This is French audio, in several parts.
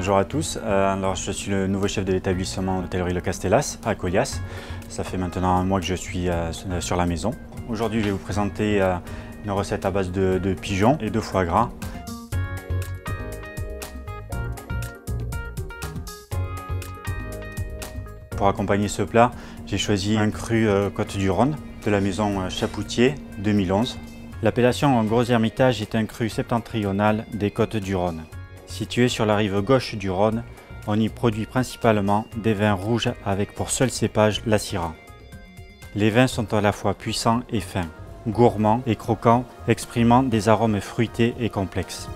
Bonjour à tous, alors je suis le nouveau chef de l'établissement d'hôtellerie Le Castellas à Colias. Ça fait maintenant un mois que je suis sur la maison. Aujourd'hui je vais vous présenter une recette à base de pigeons et de foie gras. Pour accompagner ce plat, j'ai choisi un cru Côtes-du-Rhône de la maison Chapoutier 2011. L'appellation Gros Hermitage est un cru septentrional des Côtes-du-Rhône. Situé sur la rive gauche du Rhône, on y produit principalement des vins rouges avec pour seul cépage la Syrah. Les vins sont à la fois puissants et fins, gourmands et croquants, exprimant des arômes fruités et complexes.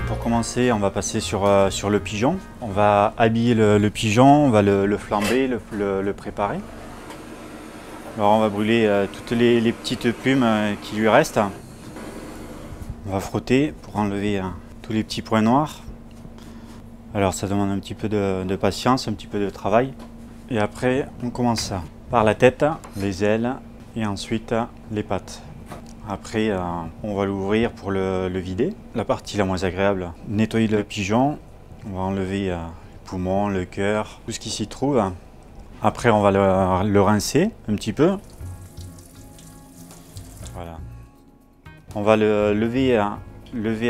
Pour commencer, on va passer sur le pigeon. On va habiller le pigeon, on va le flamber, le préparer. Alors on va brûler toutes les petites plumes qui lui restent. On va frotter pour enlever tous les petits points noirs. Alors ça demande un petit peu de patience, un petit peu de travail. Et après on commence par la tête, les ailes et ensuite les pattes. Après on va l'ouvrir pour le vider. La partie la moins agréable, nettoyer le pigeon. On va enlever les poumons, le cœur, tout ce qui s'y trouve. Après on va le rincer un petit peu. Voilà. On va le lever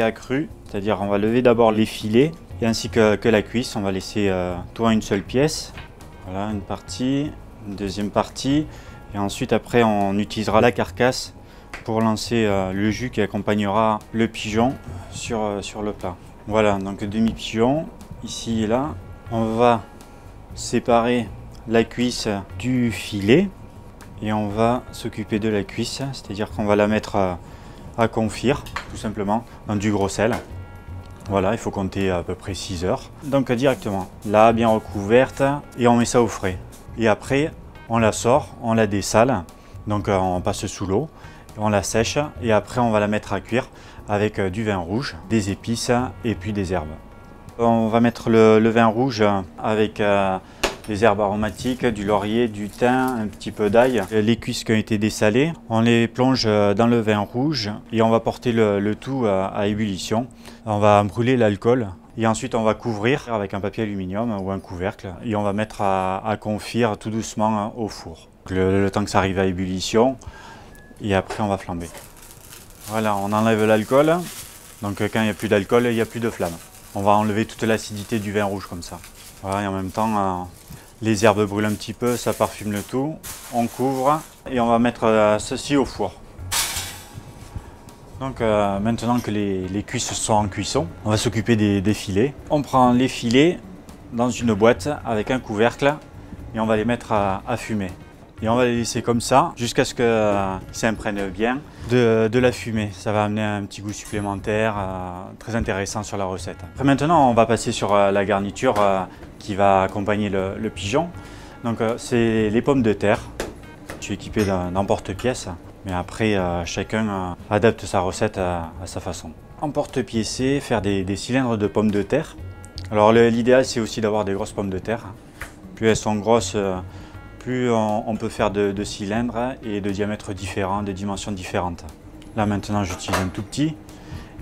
à cru, c'est-à-dire on va lever d'abord les filets et ainsi que la cuisse. On va laisser tout en une seule pièce. Voilà, une partie, une deuxième partie. Et ensuite après on utilisera la carcasse pour lancer le jus qui accompagnera le pigeon sur le plat. Voilà, donc demi-pigeon, ici et là. On va séparer la cuisse du filet et on va s'occuper de la cuisse, c'est-à-dire qu'on va la mettre à confire, tout simplement, dans du gros sel. Voilà, il faut compter à peu près 6 heures. Donc directement, là, bien recouverte, et on met ça au frais. Et après, on la sort, on la dessale, donc on passe sous l'eau, on la sèche, et après on va la mettre à cuire avec du vin rouge, des épices et puis des herbes. On va mettre le vin rouge avec des herbes aromatiques, du laurier, du thym, un petit peu d'ail. Les cuisses qui ont été dessalées, on les plonge dans le vin rouge et on va porter le tout à ébullition. On va brûler l'alcool et ensuite on va couvrir avec un papier aluminium ou un couvercle et on va mettre à confire tout doucement au four. Le temps que ça arrive à ébullition et après on va flamber. Voilà, on enlève l'alcool. Donc quand il n'y a plus d'alcool, il n'y a plus de flamme. On va enlever toute l'acidité du vin rouge comme ça. Voilà, et en même temps, les herbes brûlent un petit peu, ça parfume le tout. On couvre et on va mettre ceci au four. Donc maintenant que les cuisses sont en cuisson, on va s'occuper des filets. On prend les filets dans une boîte avec un couvercle et on va les mettre à fumer. Et on va les laisser comme ça jusqu'à ce qu'ils s'imprègnent bien de la fumée. Ça va amener un petit goût supplémentaire très intéressant sur la recette. Après, maintenant, on va passer sur la garniture qui va accompagner le pigeon. Donc c'est les pommes de terre. Je suis équipé d'un emporte-pièce, mais après chacun adapte sa recette à sa façon. Emporte-pièce, faire des cylindres de pommes de terre. Alors l'idéal c'est aussi d'avoir des grosses pommes de terre. Plus elles sont grosses, plus on peut faire de cylindres et de diamètres différents, de dimensions différentes. Là maintenant j'utilise un tout petit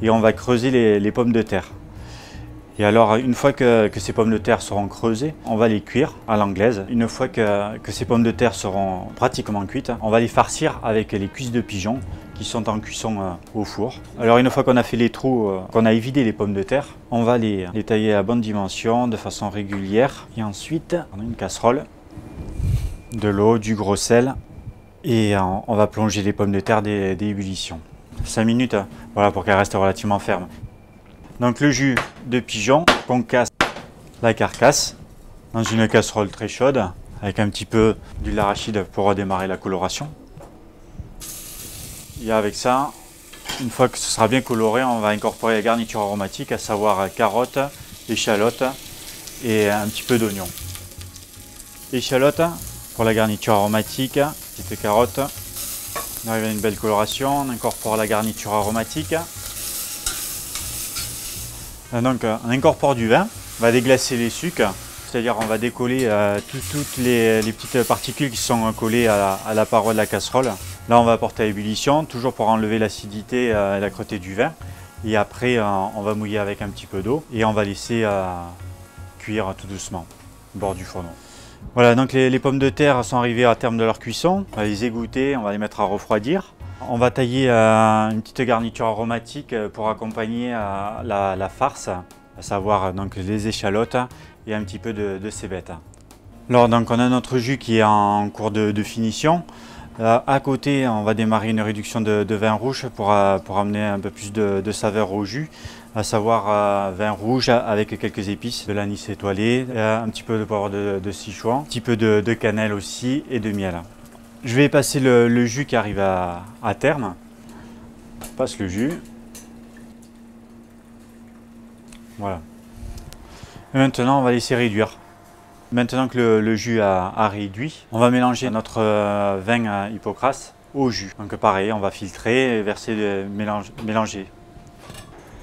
et on va creuser les pommes de terre. Et alors une fois que ces pommes de terre seront creusées, on va les cuire à l'anglaise. Une fois que ces pommes de terre seront pratiquement cuites, on va les farcir avec les cuisses de pigeon qui sont en cuisson au four. Alors une fois qu'on a fait les trous, qu'on a évidé les pommes de terre, on va les tailler à bonne dimension de façon régulière. Et ensuite on a une casserole, de l'eau, du gros sel et on va plonger les pommes de terre des ébullitions. 5 minutes, voilà, pour qu'elles restent relativement fermes. Donc le jus de pigeon, qu'on casse la carcasse dans une casserole très chaude avec un petit peu d'huile d'arachide pour redémarrer la coloration. Et avec ça, une fois que ce sera bien coloré, on va incorporer la garniture aromatique, à savoir carottes, échalotes et un petit peu d'oignon. Échalotes pour la garniture aromatique, petite carotte. On arrive à une belle coloration, on incorpore la garniture aromatique. Donc on incorpore du vin, on va déglacer les sucs, c'est-à-dire on va décoller toutes les petites particules qui sont collées à la paroi de la casserole. Là on va porter à ébullition, toujours pour enlever l'acidité et la crudité du vin. Et après, on va mouiller avec un petit peu d'eau et on va laisser cuire tout doucement au bord du fourneau. Voilà, donc les pommes de terre sont arrivées à terme de leur cuisson. On va les égoutter, on va les mettre à refroidir. On va tailler une petite garniture aromatique pour accompagner la farce, à savoir donc les échalotes et un petit peu de cébettes. Alors donc on a notre jus qui est en cours de finition. À côté, on va démarrer une réduction de vin rouge pour amener un peu plus de saveur au jus, à savoir vin rouge avec quelques épices, de l'anis étoilé, un petit peu de poivre de Sichuan, un petit peu de cannelle aussi et de miel. Je vais passer le jus qui arrive à terme. Je passe le jus. Voilà. Et maintenant, on va laisser réduire. Maintenant que le jus a réduit, on va mélanger notre vin Hippocrate au jus. Donc pareil, on va filtrer, verser, mélanger.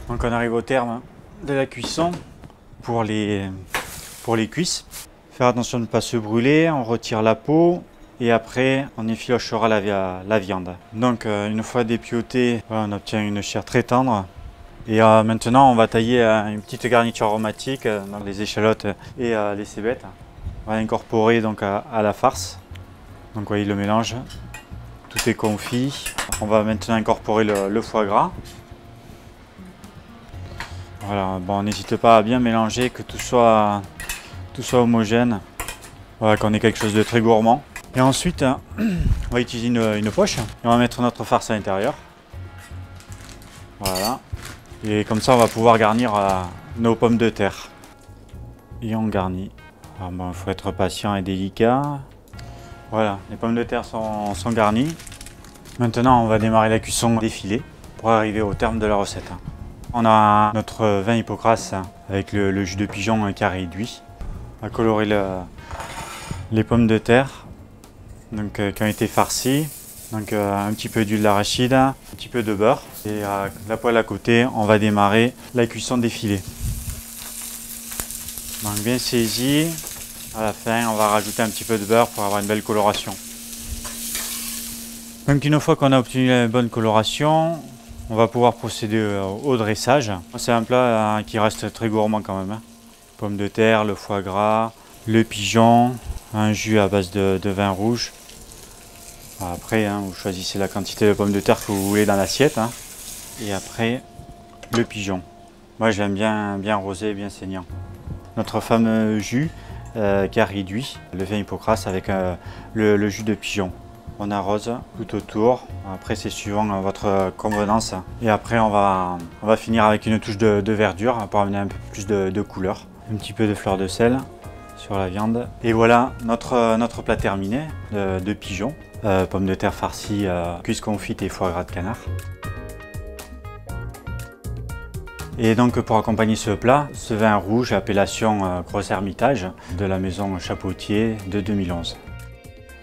Donc on arrive au terme de la cuisson pour les cuisses. Faire attention de ne pas se brûler, on retire la peau et après on effilochera la viande. Donc une fois dépioté, voilà, on obtient une chair très tendre. Et maintenant, on va tailler une petite garniture aromatique, donc les échalotes et les cébettes. On va incorporer donc à la farce. Donc, vous voyez le mélange, tout est confit. On va maintenant incorporer le foie gras. Voilà, bon, n'hésitez pas à bien mélanger, que tout soit homogène. Voilà, qu'on ait quelque chose de très gourmand. Et ensuite, on va utiliser une poche et on va mettre notre farce à l'intérieur. Voilà. Et comme ça, on va pouvoir garnir nos pommes de terre. Et on garnit. Alors bon, il faut être patient et délicat. Voilà, les pommes de terre sont garnies. Maintenant, on va démarrer la cuisson des filets pour arriver au terme de la recette. On a notre vin Hippocrate avec le jus de pigeon qui a réduit. On va colorer les pommes de terre donc, qui ont été farcies. Donc un petit peu d'huile d'arachide, un petit peu de beurre et la poêle à côté, on va démarrer la cuisson des filets. Donc bien saisi, à la fin on va rajouter un petit peu de beurre pour avoir une belle coloration. Donc une fois qu'on a obtenu une bonne coloration, on va pouvoir procéder au dressage. C'est un plat qui reste très gourmand quand même. Pommes de terre, le foie gras, le pigeon, un jus à base de vin rouge. Après, vous choisissez la quantité de pommes de terre que vous voulez dans l'assiette. Et après, le pigeon. Moi, j'aime bien rosé, bien saignant. Notre fameux jus qui a réduit, le vin Hippocrate avec le jus de pigeon. On arrose tout autour. Après, c'est suivant votre convenance. Et après, on va finir avec une touche de verdure pour amener un peu plus de couleur. Un petit peu de fleur de sel sur la viande. Et voilà notre plat terminé de pigeon. Pommes de terre farcies, cuisses confites et foie gras de canard. Et donc pour accompagner ce plat, ce vin rouge, appellation Gros Hermitage, de la maison Chapoutier de 2011.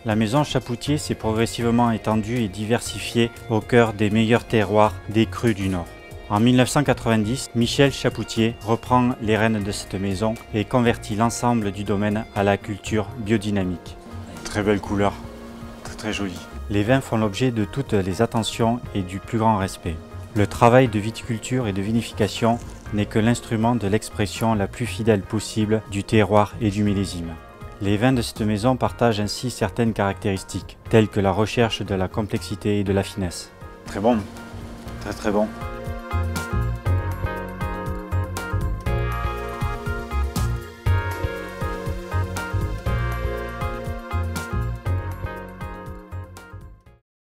La maison Chapoutier s'est progressivement étendue et diversifiée au cœur des meilleurs terroirs des crus du Nord. En 1990, Michel Chapoutier reprend les rênes de cette maison et convertit l'ensemble du domaine à la culture biodynamique. Très belle couleur. Très joli. Les vins font l'objet de toutes les attentions et du plus grand respect. Le travail de viticulture et de vinification n'est que l'instrument de l'expression la plus fidèle possible du terroir et du millésime. Les vins de cette maison partagent ainsi certaines caractéristiques, telles que la recherche de la complexité et de la finesse. Très bon, très bon.